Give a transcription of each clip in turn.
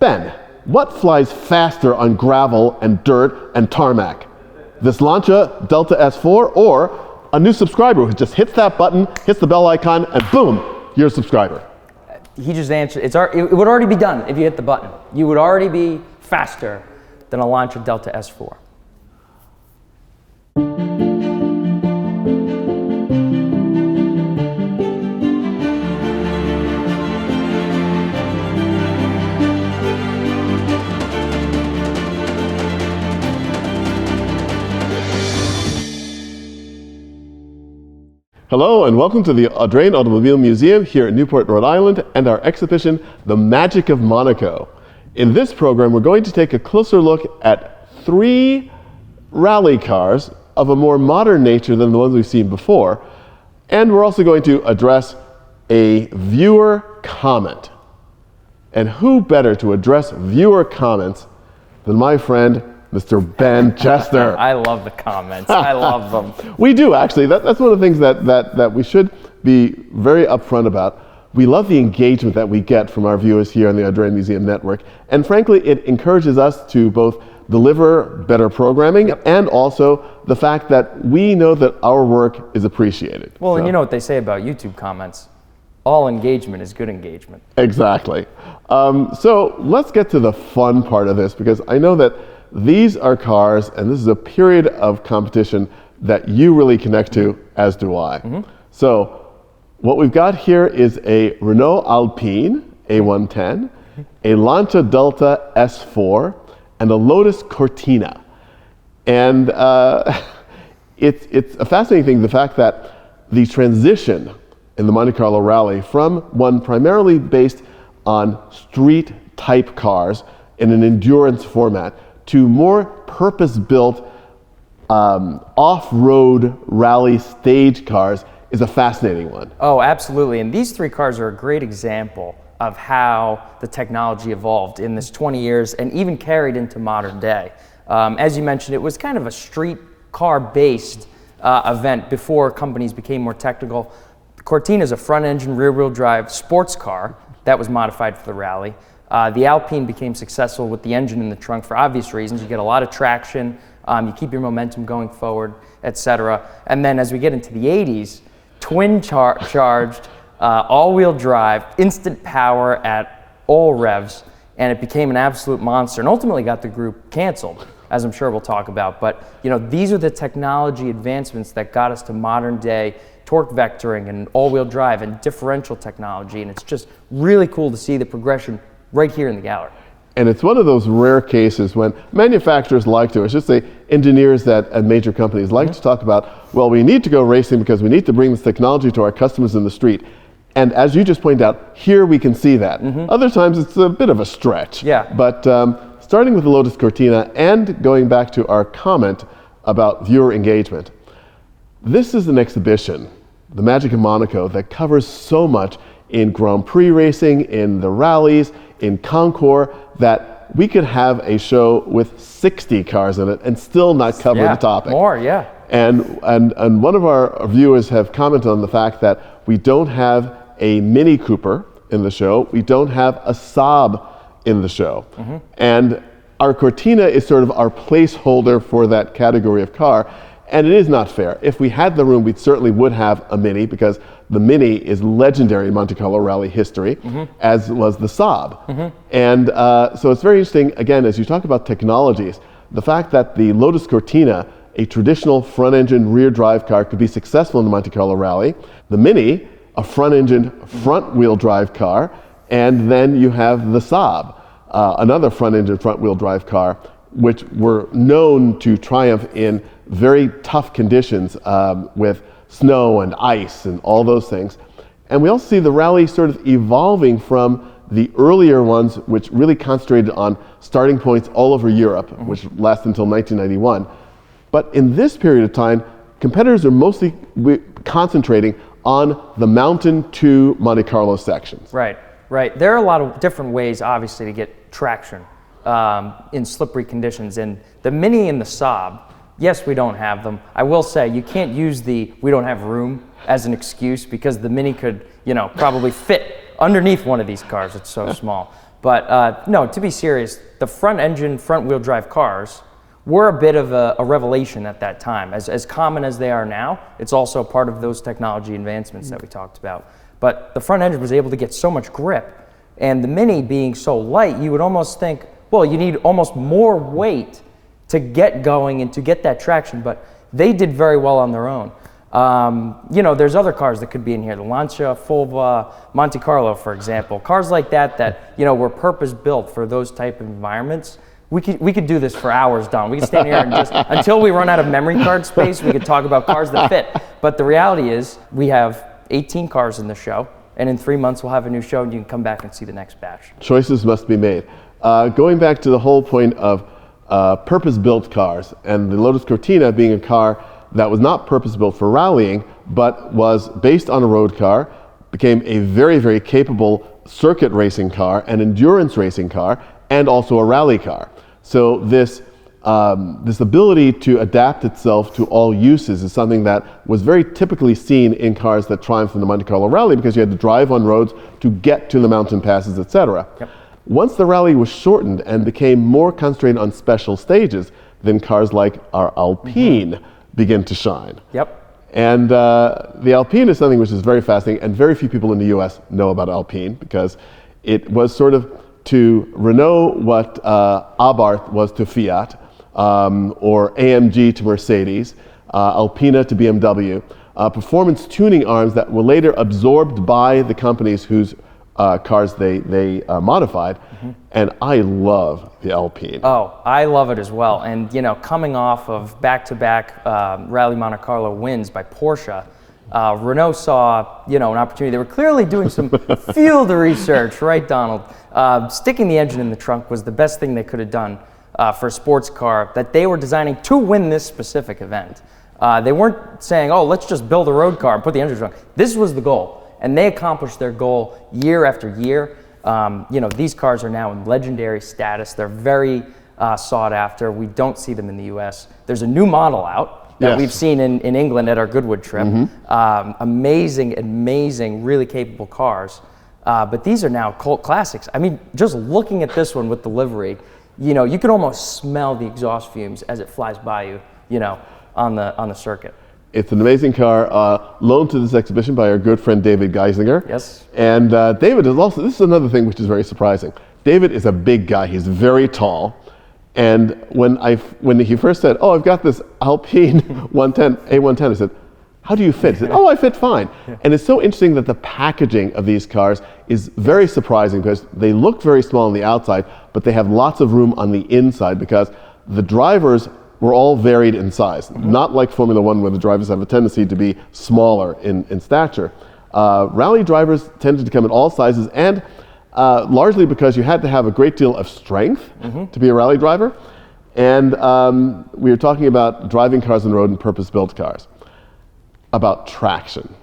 Ben, what flies faster on gravel and dirt and tarmac? This Lancia Delta S4 or a new subscriber who just hits that button, hits the bell icon, and boom, you're a subscriber? He just answered, it would already be done if you hit the button. You would already be faster than a Lancia Delta S4. Hello and welcome to the Audrain Automobile Museum here in Newport, Rhode Island, and our exhibition, The Magic of Monaco. In this program, we're going to take a closer look at 3 rally cars of a more modern nature than the ones we've seen before, and we're also going to address a viewer comment. And who better to address viewer comments than my friend, Mr. Ben Chester. I love the comments. I love them. We do, actually. That's one of the things that we should be very upfront about. We love the engagement that we get from our viewers here on the Audrain Museum Network. And frankly, it encourages us to both deliver better programming and also the fact that we know that our work is appreciated. Well, and you know what they say about YouTube comments. All engagement is good engagement. Exactly. So let's get to the fun part of this, because I know that these are cars, and this is a period of competition that you really connect to, as do I. So what we've got here is a Renault Alpine A110, a Lancia Delta S4, and a Lotus Cortina. And it's a fascinating thing, the fact that the transition in the Monte Carlo Rally from one primarily based on street type cars in an endurance format to more purpose-built off-road rally stage cars is a fascinating one. Oh, absolutely. And these 3 cars are a great example of how the technology evolved in this 20 years and even carried into modern day. As you mentioned, it was kind of a street car-based event before companies became more technical. The Cortina is a front-engine, rear-wheel drive sports car that was modified for the rally. The Alpine became successful with the engine in the trunk for obvious reasons. You get a lot of traction, you keep your momentum going forward, etc. And then as we get into the 80s, twin-charged, all-wheel drive, instant power at all revs, and it became an absolute monster and ultimately got the group canceled, as I'm sure we'll talk about. But you know, these are the technology advancements that got us to modern day torque vectoring and all-wheel drive and differential technology, and it's just really cool to see the progression right here in the gallery. And it's one of those rare cases when manufacturers like to, I should say engineers at major companies like to talk about, well, we need to go racing because we need to bring this technology to our customers in the street. And as you just pointed out, here we can see that. Other times it's a bit of a stretch. Yeah. But starting with the Lotus Cortina and going back to our comment about viewer engagement, this is an exhibition, The Magic of Monaco, that covers so much in Grand Prix racing, in the rallies, in Concours, that we could have a show with 60 cars in it and still not cover the topic. More, yeah. And one of our viewers have commented on the fact that we don't have a Mini Cooper in the show, we don't have a Saab in the show. And our Cortina is sort of our placeholder for that category of car. And it is not fair. If we had the room, we certainly would have a Mini, because the Mini is legendary in Monte Carlo Rally history, as was the Saab. And so it's very interesting, again, as you talk about technologies, the fact that the Lotus Cortina, a traditional front-engine rear-drive car, could be successful in the Monte Carlo Rally. The Mini, a front-engine front-wheel drive car. And then you have the Saab, another front-engine front-wheel drive car, which were known to triumph in very tough conditions with snow and ice and all those things. And we also see the rally sort of evolving from the earlier ones, which really concentrated on starting points all over Europe, which lasted until 1991. But in this period of time, competitors are mostly concentrating on the mountain to Monte Carlo sections. Right, right. There are a lot of different ways, obviously, to get traction in slippery conditions. And the Mini and the Saab, yes, we don't have them. I will say you can't use the "we don't have room" as an excuse, because the Mini could, you know, probably fit underneath one of these cars. It's so small. But no, to be serious, the front engine, front wheel drive cars were a bit of a revelation at that time. As common as they are now, it's also part of those technology advancements that we talked about. But the front engine was able to get so much grip, and the Mini being so light, you would almost think, well, you need almost more weight to get going and to get that traction, but they did very well on their own. You know, there's other cars that could be in here, the Lancia, Fulva, Monte Carlo, for example. Cars like that, you know, were purpose-built for those type of environments. We could do this for hours, Don. We could stand here and just, until we run out of memory card space, we could talk about cars that fit. But the reality is, we have 18 cars in the show, and in 3 months we'll have a new show, and you can come back and see the next batch. Choices must be made. Going back to the whole point of purpose-built cars, and the Lotus Cortina being a car that was not purpose-built for rallying, but was based on a road car, became a very, very capable circuit racing car, an endurance racing car, and also a rally car. So this ability to adapt itself to all uses is something that was very typically seen in cars that triumphed in the Monte Carlo Rally, because you had to drive on roads to get to the mountain passes, etc. Yep. Once the rally was shortened and became more concentrated on special stages, then cars like our Alpine begin to shine. Yep. And the Alpine is something which is very fascinating, and very few people in the US know about Alpine, because it was sort of to Renault what Abarth was to Fiat, or AMG to Mercedes, Alpina to BMW, performance tuning arms that were later absorbed by the companies whose cars they modified. And I love the Alpine. Oh, I love it as well. And you know, coming off of back-to-back Rally Monte Carlo wins by Porsche, Renault saw, you know, an opportunity. They were clearly doing some field research, right, Donald? Sticking the engine in the trunk was the best thing they could have done for a sports car that they were designing to win this specific event. They weren't saying, oh, let's just build a road car and put the engine in the trunk. This was the goal, and they accomplished their goal year after year. You know, these cars are now in legendary status. They're very sought after. We don't see them in the US. There's a new model out that we've seen in England at our Goodwood trip. Amazing, really capable cars. But these are now cult classics. I mean, just looking at this one with the livery, you know, you can almost smell the exhaust fumes as it flies by you, you know, on the circuit. It's an amazing car, loaned to this exhibition by our good friend David Geisinger. Yes. And David is also, this is another thing which is very surprising. David is a big guy, he's very tall. And when he first said, oh, I've got this Alpine A110, I said, how do you fit? He said, oh, I fit fine. And it's so interesting that the packaging of these cars is very surprising, because they look very small on the outside, but they have lots of room on the inside, because the drivers were all varied in size. Not like Formula One, where the drivers have a tendency to be smaller in stature. Rally drivers tended to come in all sizes, and largely because you had to have a great deal of strength to be a rally driver. And we were talking about driving cars on the road and purpose-built cars. About traction.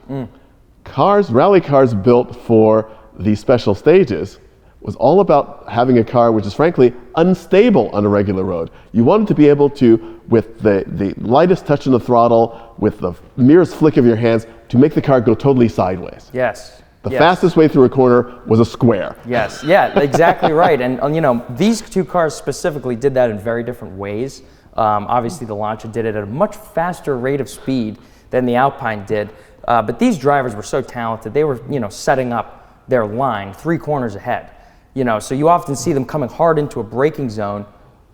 Rally cars built for the special stages was all about having a car which is frankly unstable on a regular road. You wanted to be able to, with the lightest touch on the throttle, with the merest flick of your hands, to make the car go totally sideways. Yes. The fastest way through a corner was a square. Yes, yeah, exactly right. And you know, these two cars specifically did that in very different ways. Obviously the Lancia did it at a much faster rate of speed than the Alpine did. But these drivers were so talented, they were, you know, setting up their line 3 corners ahead. You know, so you often see them coming hard into a braking zone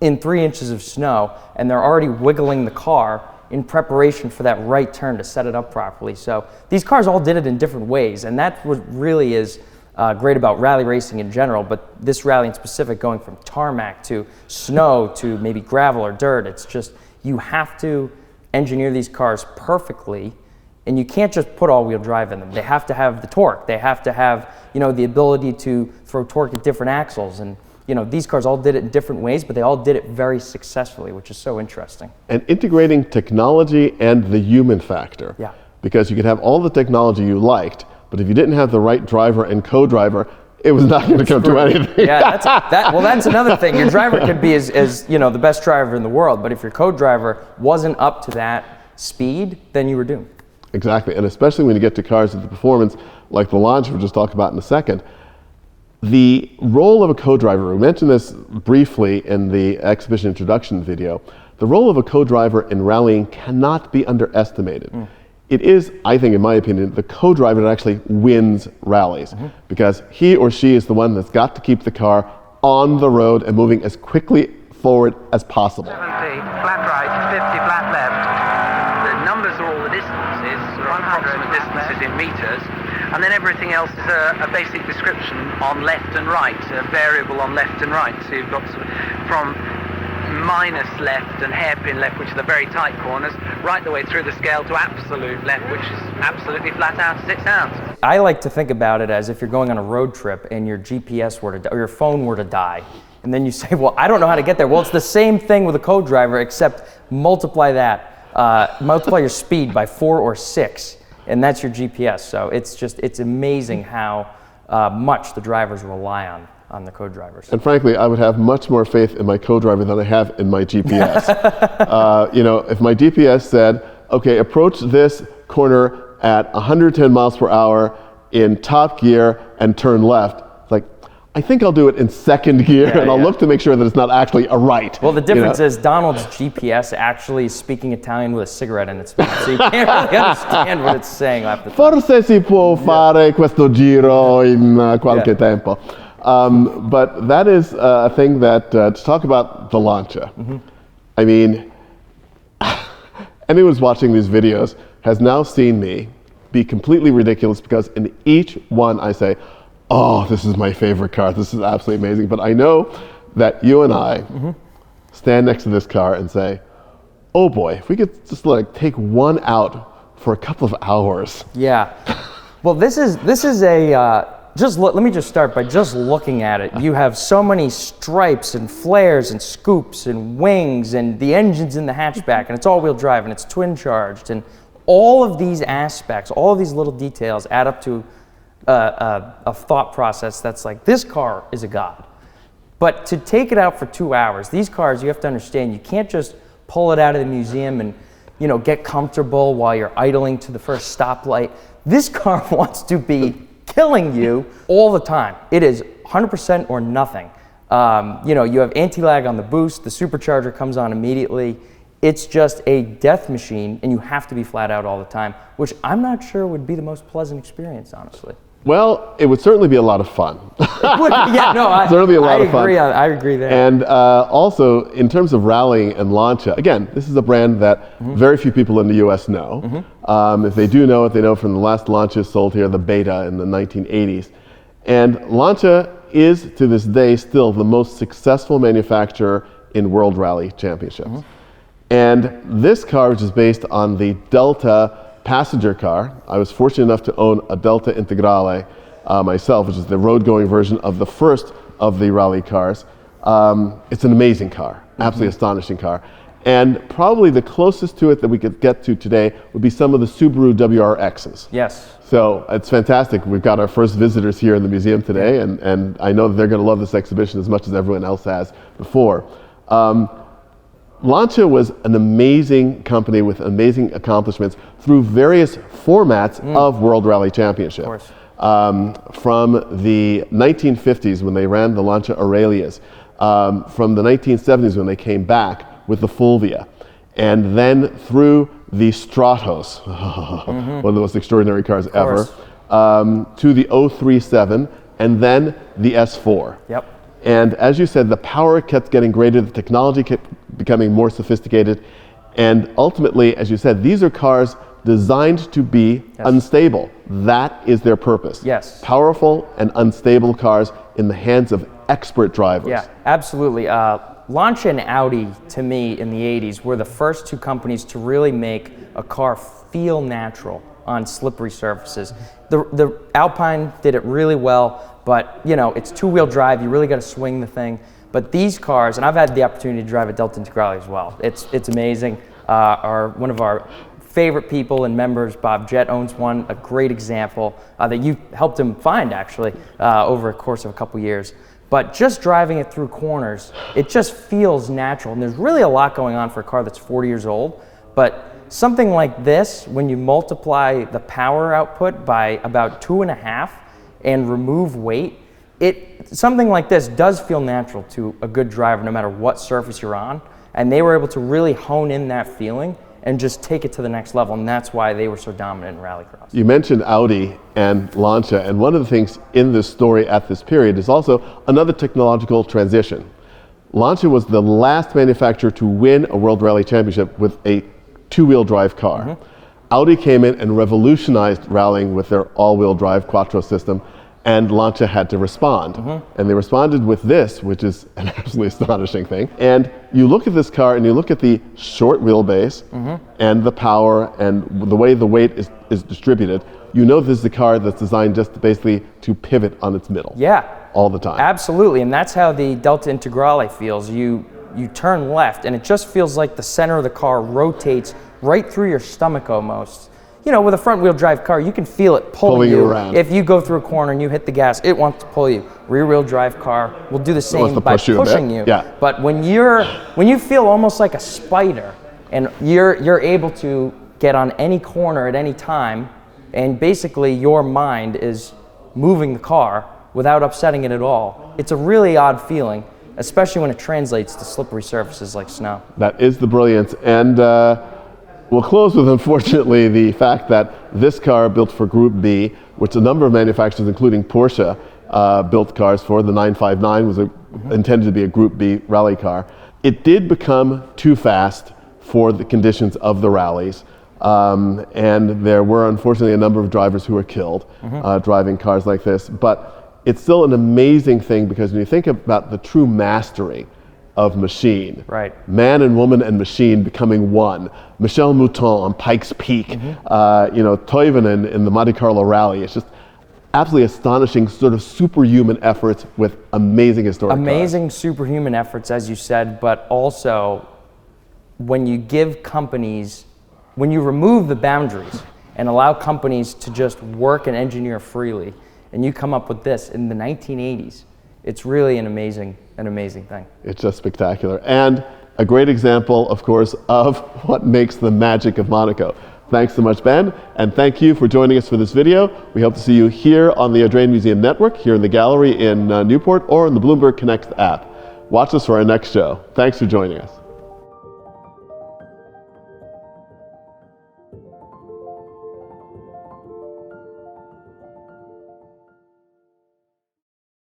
in 3 inches of snow, and they're already wiggling the car in preparation for that right turn to set it up properly. So these cars all did it in different ways, and that's what really is great about rally racing in general, but this rally in specific, going from tarmac to snow to maybe gravel or dirt. It's just, you have to engineer these cars perfectly, and you can't just put all-wheel drive in them. They have to have the torque. They have to have, you know, the ability to throw torque at different axles. And, you know, these cars all did it in different ways, but they all did it very successfully, which is so interesting. And integrating technology and the human factor. Yeah. Because you could have all the technology you liked, but if you didn't have the right driver and co-driver, it was not going to come to anything. Yeah, that's another thing. Your driver could be as you know, the best driver in the world, but if your co-driver wasn't up to that speed, then you were doomed. Exactly, and especially when you get to cars with the performance like the Lancia we'll just talk about in a second, the role of a co-driver, we mentioned this briefly in the exhibition introduction video, the role of a co-driver in rallying cannot be underestimated. It is, I think, in my opinion, the co-driver that actually wins rallies, because he or she is the one that's got to keep the car on the road and moving as quickly forward as possible. 70 flat right, 50 flat left. The numbers are all the distances, approximate distances in meters, and then everything else is a basic description on left and right, a variable on left and right. So you've got from minus left and hairpin left, which are the very tight corners, right the way through the scale to absolute left, which is absolutely flat out as it sounds. I like to think about it as if you're going on a road trip and your GPS were to, or your phone were to die. And then you say, well, I don't know how to get there. Well, it's the same thing with a co-driver, except multiply that, multiply your speed by 4 or 6, and that's your GPS. So it's amazing how much the drivers rely on the co-drivers. And frankly, I would have much more faith in my co-driver than I have in my GPS. If my GPS said, okay, approach this corner at 110 miles per hour in top gear and turn left, it's like, I think I'll do it in second gear, and I'll look to make sure that it's not actually a right. Well, the difference is Donald's GPS actually is speaking Italian with a cigarette in its mouth, so you can't really understand what it's saying half the time. Forse si può fare questo giro in qualche tempo. But that is a thing that, to talk about the Lancia, I mean, anyone who's watching these videos has now seen me be completely ridiculous, because in each one I say, oh, this is my favorite car, this is absolutely amazing. But I know that you and I stand next to this car and say, oh boy, if we could just take one out for a couple of hours. Yeah. Well, this is a, let me just start by just looking at it. You have so many stripes and flares and scoops and wings, and the engine's in the hatchback, and it's all-wheel drive, and it's twin-charged, and all of these aspects, all of these little details add up to a thought process that's like, this car is a god. But to take it out for 2 hours, these cars, you have to understand, you can't just pull it out of the museum and get comfortable while you're idling to the first stoplight. This car wants to be killing you all the time. It is 100% or nothing. You have anti-lag on the boost, the supercharger comes on immediately. It's just a death machine, and you have to be flat out all the time, which I'm not sure would be the most pleasant experience, honestly. Well, it would certainly be a lot of fun. Certainly be a lot of fun. I agree there. And also, in terms of rallying and Lancia, again, this is a brand that very few people in the US know. If they do know it, they know from the last Lancia sold here, the Beta in the 1980s. And Lancia is, to this day, still the most successful manufacturer in World Rally Championships. And this car, which is based on the Delta passenger car, I was fortunate enough to own a Delta Integrale myself, which is the road-going version of the first of the rally cars. It's an amazing car, absolutely astonishing car. And probably the closest to it that we could get to today would be some of the Subaru WRXs. Yes. So it's fantastic. We've got our first visitors here in the museum today, and I know that they're going to love this exhibition as much as everyone else has before. Lancia was an amazing company with amazing accomplishments through various formats of World Rally Championships. From the 1950s when they ran the Lancia Aurelias, from the 1970s when they came back with the Fulvia, and then through the Stratos, one of the most extraordinary cars ever, to the 037, and then the S4. Yep. And as you said, the power kept getting greater, the technology kept becoming more sophisticated, and ultimately, as you said, these are cars designed to be unstable. That is their purpose. Yes. Powerful and unstable cars in the hands of expert drivers. Yeah, absolutely. Lancia and Audi, to me, in the 80s, were the first two companies to really make a car feel natural on slippery surfaces. The Alpine did it really well, but it's two-wheel drive. You really got to swing the thing. But these cars, and I've had the opportunity to drive a Delta Integrale as well. It's amazing. One of our favorite people and members, Bob Jett, owns one, a great example that you helped him find, actually, over a course of a couple years. But just driving it through corners, it just feels natural. And there's really a lot going on for a car that's 40 years old. But something like this, when you multiply the power output by about 2.5 and remove weight, something like this does feel natural to a good driver no matter what surface you're on, and they were able to really hone in that feeling and just take it to the next level, and that's why they were so dominant in rallycross. You mentioned Audi and Lancia, and one of the things in this story at this period is also another technological transition. Lancia was the last manufacturer to win a World Rally Championship with a two-wheel drive car. Audi came in and revolutionized rallying with their all-wheel drive Quattro system, and Lancia had to respond. And they responded with this, which is an absolutely astonishing thing. And you look at this car and you look at the short wheelbase and the power and the way the weight is distributed, you know this is a car that's designed just basically to pivot on its middle. All the time. Absolutely, and that's how the Delta Integrale feels. You turn left and it just feels like the center of the car rotates right through your stomach almost. You know, with a front wheel drive car, you can feel it pulling you around. If you go through a corner and you hit the gas, it wants to pull you. Rear wheel drive car will do the same by pushing you. But when you feel almost like a spider and you're able to get on any corner at any time, and basically your mind is moving the car without upsetting it at all, it's a really odd feeling, especially when it translates to slippery surfaces like snow. That is the brilliance. And we'll close with, unfortunately, the fact that this car built for Group B, which a number of manufacturers, including Porsche, built cars for. The 959 was intended to be a Group B rally car. It did become too fast for the conditions of the rallies. And there were, unfortunately, a number of drivers who were killed driving cars like this. But it's still an amazing thing, because when you think about the true mastery of machine, man and woman and machine becoming one. Michel Mouton on Pikes Peak, Toivonen in the Monte Carlo Rally. It's just absolutely astonishing, sort of superhuman efforts with amazing historic cars. Superhuman efforts, as you said, but also when you give companies, when you remove the boundaries and allow companies to just work and engineer freely, and you come up with this in the 1980s, it's really an amazing thing. It's just spectacular. And a great example, of course, of what makes the magic of Monaco. Thanks so much, Ben, and thank you for joining us for this video. We hope to see you here on the Audrain Museum Network, here in the gallery in Newport, or in the Bloomberg Connect app. Watch us for our next show. Thanks for joining us.